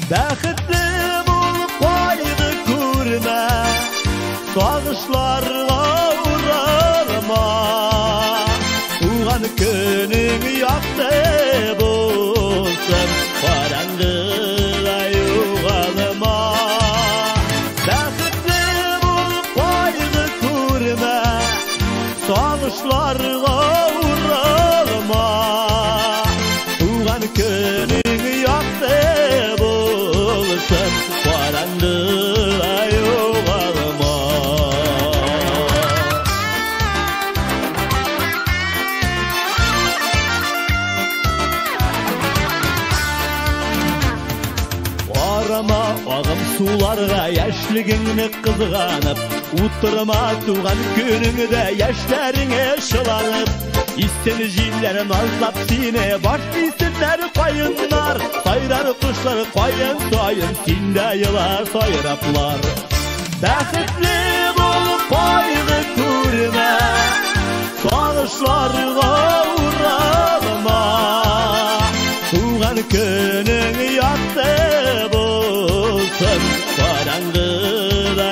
Бәхетле болып қойды көрме, сағынышларға оралма. Туған күнің яқты болсын, қараңғыға жоғалма. Бәхетле болып қойды көрме, сағынышларға оралма. Туған күнің яқты болсын, қараңғыға жоғалма. Арама ағым суларға яшілігіңні қызғанып, ұттырма туған күніңді яшілеріңе шыланып. Истен жиллерін азлап сені баш дейсіндер қайынлар, сайрар құшлар қайын сайын сенде айылар сайраплар. Бәхетлі болып қойды көрме, сағынышларға оралма. Туған күнің яқты болсын, қараңғыда